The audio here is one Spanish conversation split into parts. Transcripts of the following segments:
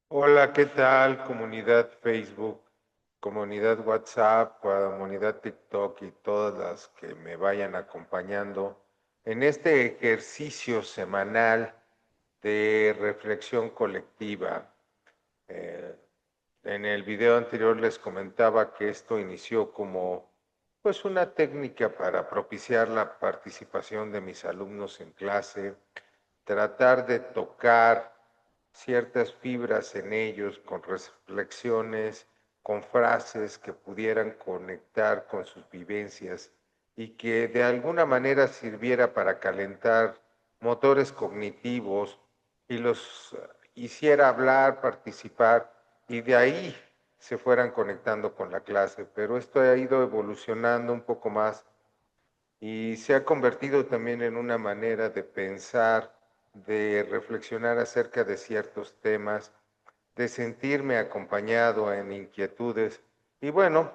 Hola, ¿qué tal? Comunidad Facebook, comunidad WhatsApp, comunidad TikTok y todas las que me vayan acompañando en este ejercicio semanal de reflexión colectiva. Eh, en el video anterior les comentaba que esto inició como pues una técnica para propiciar la participación de mis alumnos en clase, tratar de tocar ciertas fibras en ellos con reflexiones, con frases que pudieran conectar con sus vivencias y que de alguna manera sirviera para calentar motores cognitivos y los hiciera hablar, participar y de ahí se fueran conectando con la clase. Pero esto ha ido evolucionando un poco más y se ha convertido también en una manera de pensar, de reflexionar acerca de ciertos temas, de sentirme acompañado en inquietudes y bueno,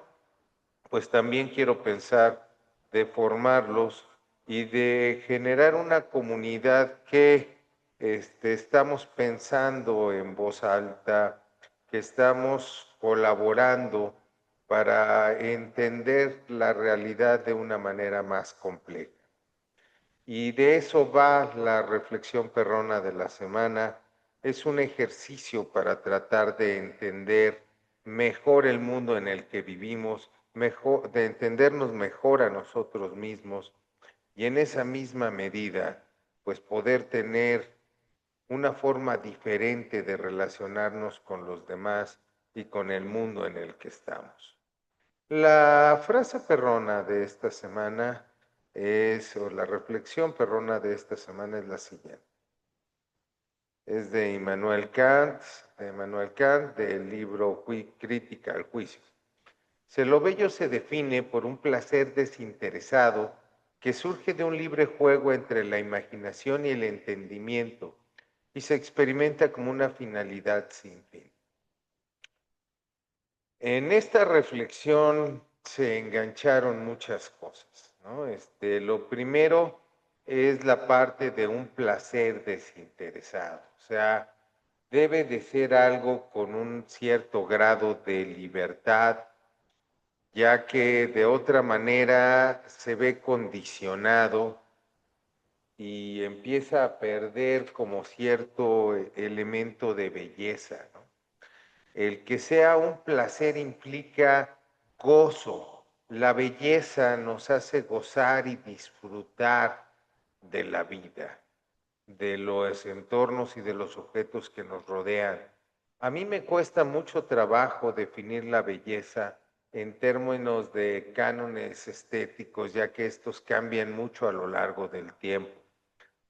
pues también quiero pensar de formarlos y de generar una comunidad que estamos pensando en voz alta, que estamos colaborando para entender la realidad de una manera más compleja. Y de eso va la reflexión perrona de la semana. Es un ejercicio para tratar de entender mejor el mundo en el que vivimos, mejor, de entendernos mejor a nosotros mismos y en esa misma medida, pues poder tener una forma diferente de relacionarnos con los demás y con el mundo en el que estamos. La frase perrona de esta semana o la reflexión perrona de esta semana es la siguiente. Es de Immanuel Kant, del libro Crítica al Juicio. Lo bello se define por un placer desinteresado que surge de un libre juego entre la imaginación y el entendimiento y se experimenta como una finalidad sin fin. En esta reflexión se engancharon muchas cosas, ¿no? Lo primero es la parte de un placer desinteresado, o sea, debe de ser algo con un cierto grado de libertad, ya que de otra manera se ve condicionado y empieza a perder como cierto elemento de belleza, ¿no? El que sea un placer implica gozo. La belleza nos hace gozar y disfrutar de la vida, de los entornos y de los objetos que nos rodean. A mí me cuesta mucho trabajo definir la belleza en términos de cánones estéticos, ya que estos cambian mucho a lo largo del tiempo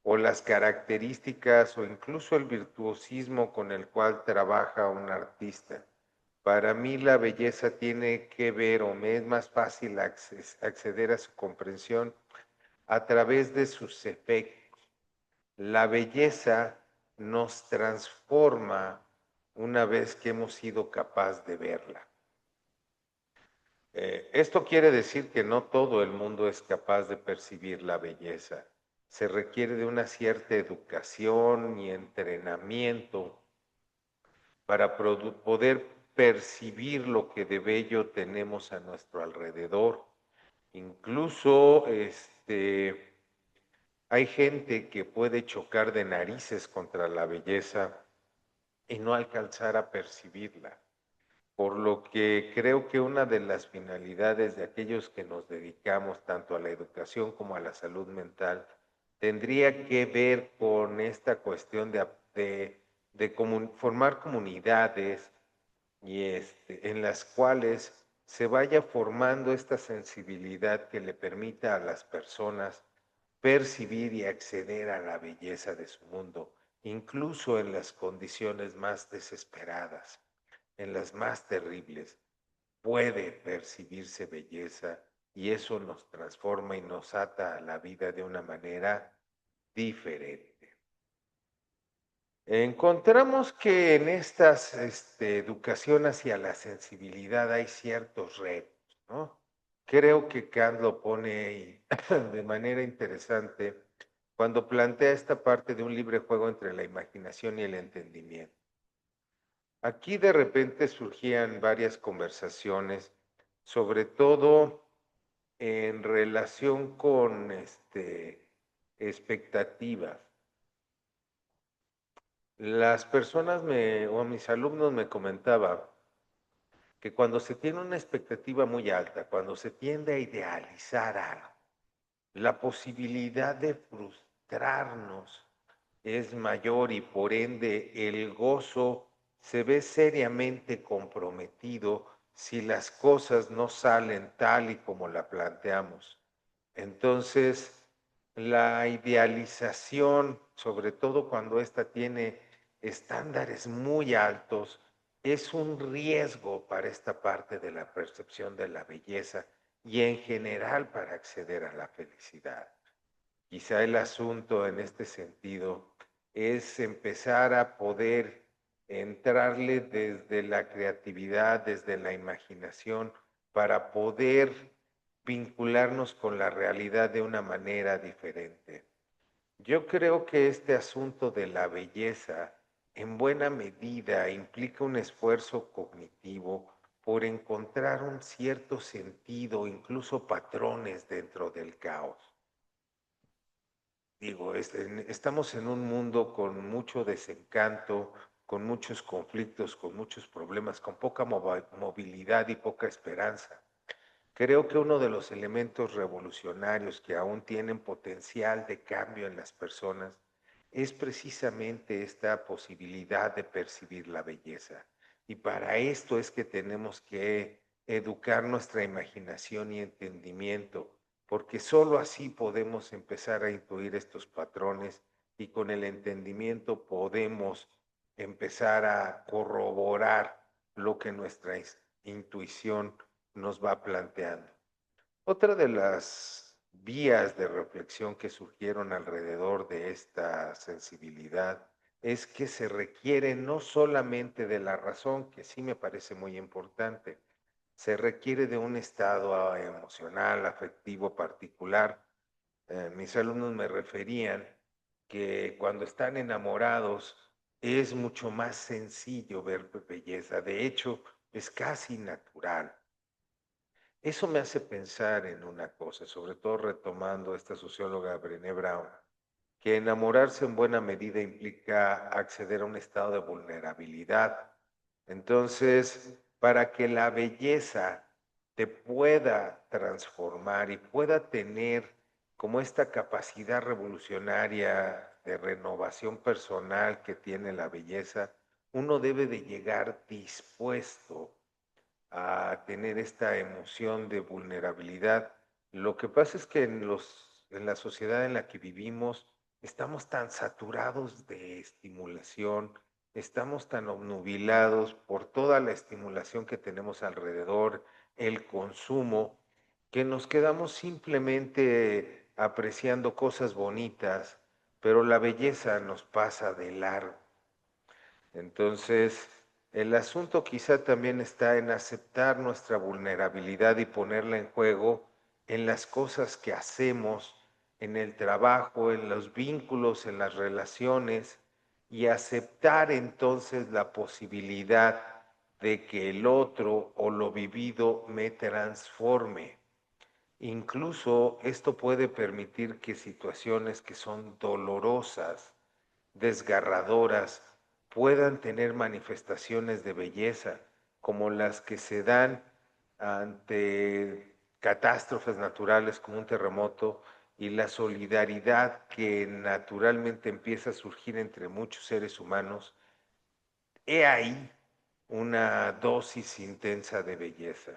o las características o incluso el virtuosismo con el cual trabaja un artista. Para mí la belleza tiene que ver o me es más fácil acceder a su comprensión a través de sus efectos. La belleza nos transforma una vez que hemos sido capaz de verla. Esto quiere decir que no todo el mundo es capaz de percibir la belleza. Se requiere de una cierta educación y entrenamiento para poder percibir lo que de bello tenemos a nuestro alrededor. Incluso hay gente que puede chocar de narices contra la belleza y no alcanzar a percibirla. Por lo que creo que una de las finalidades de aquellos que nos dedicamos tanto a la educación como a la salud mental tendría que ver con esta cuestión de formar comunidades y en las cuales se vaya formando esta sensibilidad que le permita a las personas percibir y acceder a la belleza de su mundo, incluso en las condiciones más desesperadas, en las más terribles. Puede percibirse belleza y eso nos transforma y nos ata a la vida de una manera diferente. Encontramos que en esta educación hacia la sensibilidad hay ciertos retos, ¿no? Creo que Kant lo pone de manera interesante cuando plantea esta parte de un libre juego entre la imaginación y el entendimiento. Aquí de repente surgían varias conversaciones, sobre todo en relación con expectativas. Las personas o mis alumnos me comentaban que cuando se tiene una expectativa muy alta, cuando se tiende a idealizar algo, la posibilidad de frustrarnos es mayor y por ende el gozo se ve seriamente comprometido si las cosas no salen tal y como la planteamos. Entonces, la idealización, sobre todo cuando ésta tiene estándares muy altos, es un riesgo para esta parte de la percepción de la belleza y en general para acceder a la felicidad. Quizá el asunto en este sentido es empezar a poder entrarle desde la creatividad, desde la imaginación, para poder vincularnos con la realidad de una manera diferente. Yo creo que este asunto de la belleza en buena medida implica un esfuerzo cognitivo por encontrar un cierto sentido, incluso patrones dentro del caos. Digo, estamos en un mundo con mucho desencanto, con muchos conflictos, con muchos problemas, con poca movilidad y poca esperanza. Creo que uno de los elementos revolucionarios que aún tienen potencial de cambio en las personas es precisamente esta posibilidad de percibir la belleza. Y para esto es que tenemos que educar nuestra imaginación y entendimiento, porque sólo así podemos empezar a intuir estos patrones y con el entendimiento podemos empezar a corroborar lo que nuestra intuición nos va planteando. Otra de las vías de reflexión que surgieron alrededor de esta sensibilidad es que se requiere no solamente de la razón, que sí me parece muy importante, se requiere de un estado emocional, afectivo particular. Mis alumnos me referían que cuando están enamorados es mucho más sencillo ver belleza, de hecho es casi natural. Eso me hace pensar en una cosa, sobre todo retomando a esta socióloga Brené Brown, que enamorarse en buena medida implica acceder a un estado de vulnerabilidad. Entonces, para que la belleza te pueda transformar y pueda tener como esta capacidad revolucionaria de renovación personal que tiene la belleza, uno debe de llegar dispuesto a tener esta emoción de vulnerabilidad. Lo que pasa es que en la sociedad en la que vivimos estamos tan saturados de estimulación, estamos tan obnubilados por toda la estimulación que tenemos alrededor, el consumo, que nos quedamos simplemente apreciando cosas bonitas, pero la belleza nos pasa de largo. Entonces, el asunto quizá también está en aceptar nuestra vulnerabilidad y ponerla en juego en las cosas que hacemos, en el trabajo, en los vínculos, en las relaciones, y aceptar entonces la posibilidad de que el otro o lo vivido me transforme. Incluso esto puede permitir que situaciones que son dolorosas, desgarradoras, puedan tener manifestaciones de belleza, como las que se dan ante catástrofes naturales como un terremoto y la solidaridad que naturalmente empieza a surgir entre muchos seres humanos. He ahí una dosis intensa de belleza.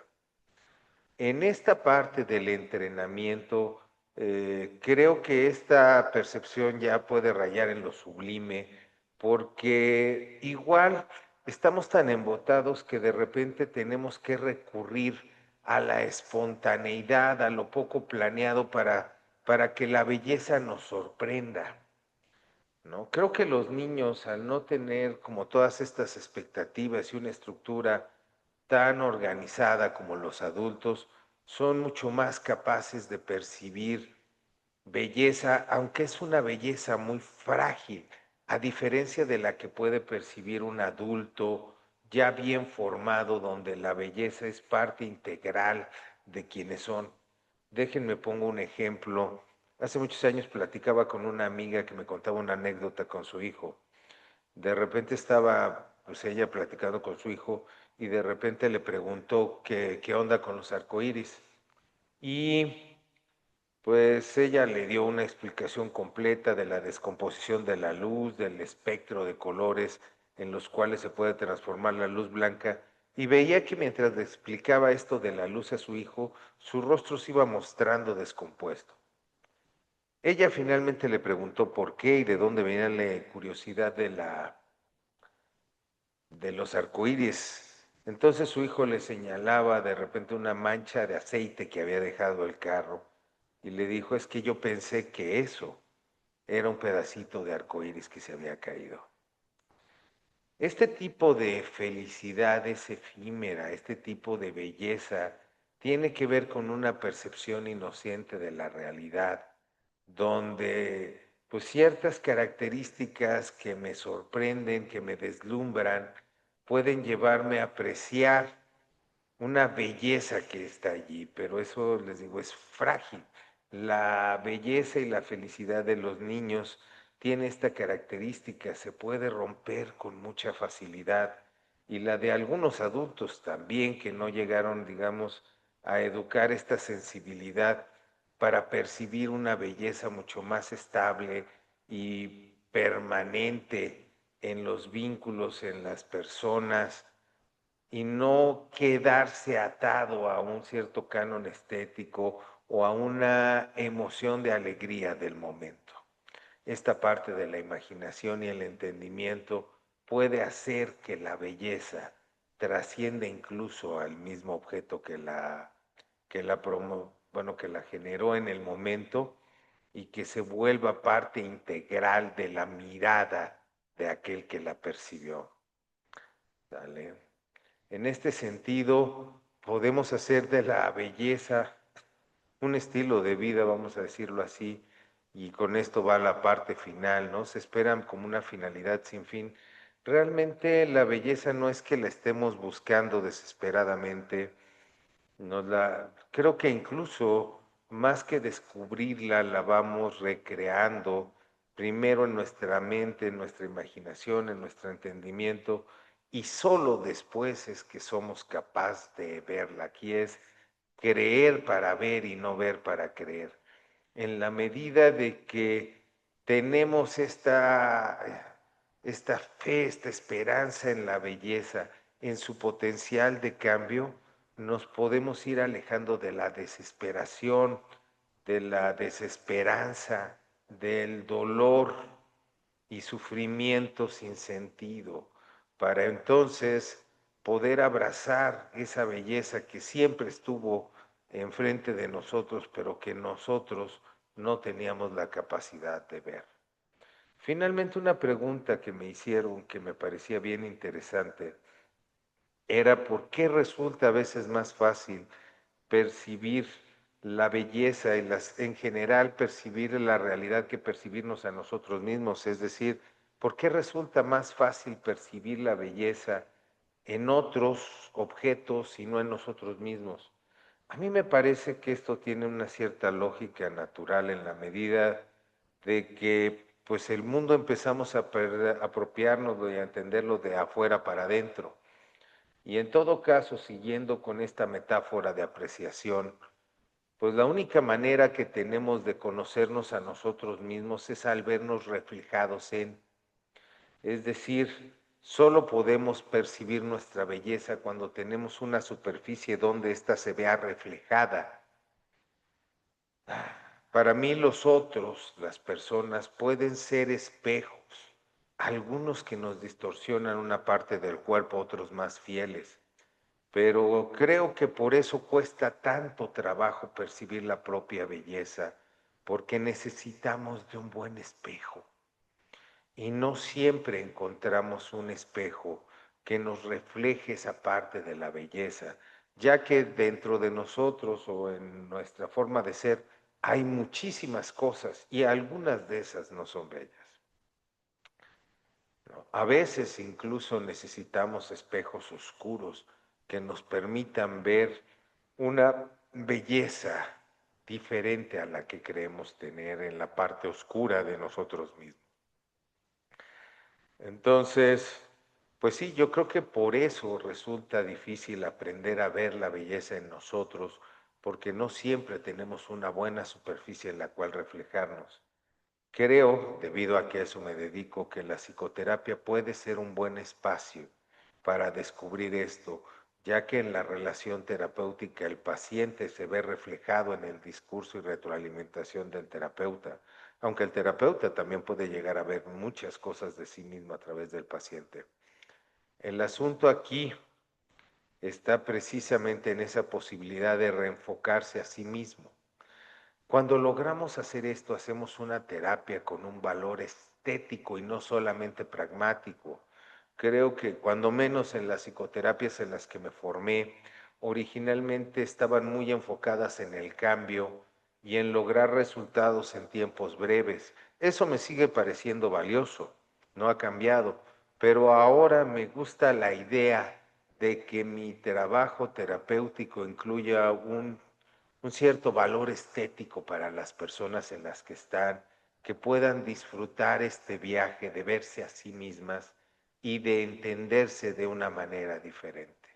En esta parte del entrenamiento, creo que esta percepción ya puede rayar en lo sublime, porque igual estamos tan embotados que de repente tenemos que recurrir a la espontaneidad, a lo poco planeado para que la belleza nos sorprenda, ¿no? Creo que los niños, al no tener como todas estas expectativas y una estructura tan organizada como los adultos, son mucho más capaces de percibir belleza, aunque es una belleza muy frágil, a diferencia de la que puede percibir un adulto ya bien formado, donde la belleza es parte integral de quienes son. Déjenme pongo un ejemplo. Hace muchos años platicaba con una amiga que me contaba una anécdota con su hijo. De repente estaba, pues ella platicando con su hijo y de repente le preguntó qué onda con los arcoíris. Y pues ella le dio una explicación completa de la descomposición de la luz, del espectro de colores en los cuales se puede transformar la luz blanca, y veía que mientras le explicaba esto de la luz a su hijo, su rostro se iba mostrando descompuesto. Ella finalmente le preguntó por qué y de dónde venía la curiosidad de los arcoíris. Entonces su hijo le señalaba de repente una mancha de aceite que había dejado el carro y le dijo, es que yo pensé que eso era un pedacito de arcoíris que se había caído. Este tipo de felicidad es efímera, este tipo de belleza tiene que ver con una percepción inocente de la realidad, donde pues ciertas características que me sorprenden, que me deslumbran, pueden llevarme a apreciar una belleza que está allí, pero eso les digo es frágil. La belleza y la felicidad de los niños tiene esta característica, se puede romper con mucha facilidad y la de algunos adultos también que no llegaron, digamos, a educar esta sensibilidad para percibir una belleza mucho más estable y permanente en los vínculos, en las personas y no quedarse atado a un cierto canon estético o a una emoción de alegría del momento. Esta parte de la imaginación y el entendimiento puede hacer que la belleza trascienda incluso al mismo objeto que la generó en el momento y que se vuelva parte integral de la mirada de aquel que la percibió. ¿Sale? En este sentido, podemos hacer de la belleza un estilo de vida, vamos a decirlo así, y con esto va la parte final, ¿no? Se esperan como una finalidad sin fin. Realmente la belleza no es que la estemos buscando desesperadamente, creo que incluso más que descubrirla, la vamos recreando primero en nuestra mente, en nuestra imaginación, en nuestro entendimiento, y solo después es que somos capaces de verla. Aquí es creer para ver y no ver para creer. En la medida de que tenemos esta fe, esta esperanza en la belleza, en su potencial de cambio, nos podemos ir alejando de la desesperación, de la desesperanza, del dolor y sufrimiento sin sentido, para entonces poder abrazar esa belleza que siempre estuvo enfrente de nosotros, pero que nosotros no teníamos la capacidad de ver. Finalmente, una pregunta que me hicieron que me parecía bien interesante era por qué resulta a veces más fácil percibir la belleza y en general percibir la realidad que percibirnos a nosotros mismos. Es decir, ¿por qué resulta más fácil percibir la belleza en otros objetos y no en nosotros mismos? A mí me parece que esto tiene una cierta lógica natural en la medida de que pues el mundo empezamos a apropiarnos y a entenderlo de afuera para adentro. Y en todo caso, siguiendo con esta metáfora de apreciación, pues la única manera que tenemos de conocernos a nosotros mismos es al vernos reflejados en, es decir, solo podemos percibir nuestra belleza cuando tenemos una superficie donde ésta se vea reflejada. Para mí los otros, las personas, pueden ser espejos, algunos que nos distorsionan una parte del cuerpo, otros más fieles. Pero creo que por eso cuesta tanto trabajo percibir la propia belleza, porque necesitamos de un buen espejo. Y no siempre encontramos un espejo que nos refleje esa parte de la belleza, ya que dentro de nosotros o en nuestra forma de ser hay muchísimas cosas y algunas de esas no son bellas. ¿no? A veces incluso necesitamos espejos oscuros que nos permitan ver una belleza diferente a la que creemos tener en la parte oscura de nosotros mismos. Entonces, pues sí, yo creo que por eso resulta difícil aprender a ver la belleza en nosotros, porque no siempre tenemos una buena superficie en la cual reflejarnos. Creo, debido a que a eso me dedico, que la psicoterapia puede ser un buen espacio para descubrir esto, ya que en la relación terapéutica el paciente se ve reflejado en el discurso y retroalimentación del terapeuta, aunque el terapeuta también puede llegar a ver muchas cosas de sí mismo a través del paciente. El asunto aquí está precisamente en esa posibilidad de reenfocarse a sí mismo. Cuando logramos hacer esto, hacemos una terapia con un valor estético y no solamente pragmático. Creo que cuando menos en las psicoterapias en las que me formé, originalmente estaban muy enfocadas en el cambio y en lograr resultados en tiempos breves. Eso me sigue pareciendo valioso, no ha cambiado, pero ahora me gusta la idea de que mi trabajo terapéutico incluya un cierto valor estético para las personas en las que están, que puedan disfrutar este viaje de verse a sí mismas y de entenderse de una manera diferente.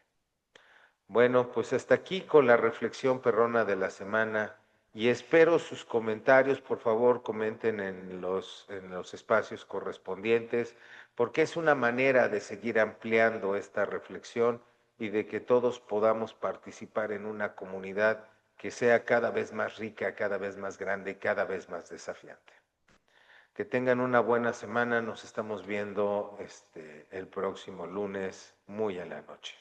Bueno, pues hasta aquí con la reflexión perrona de la semana y espero sus comentarios. Por favor, comenten en los espacios correspondientes, porque es una manera de seguir ampliando esta reflexión y de que todos podamos participar en una comunidad que sea cada vez más rica, cada vez más grande, cada vez más desafiante. Que tengan una buena semana. Nos estamos viendo el próximo lunes, muy en la noche.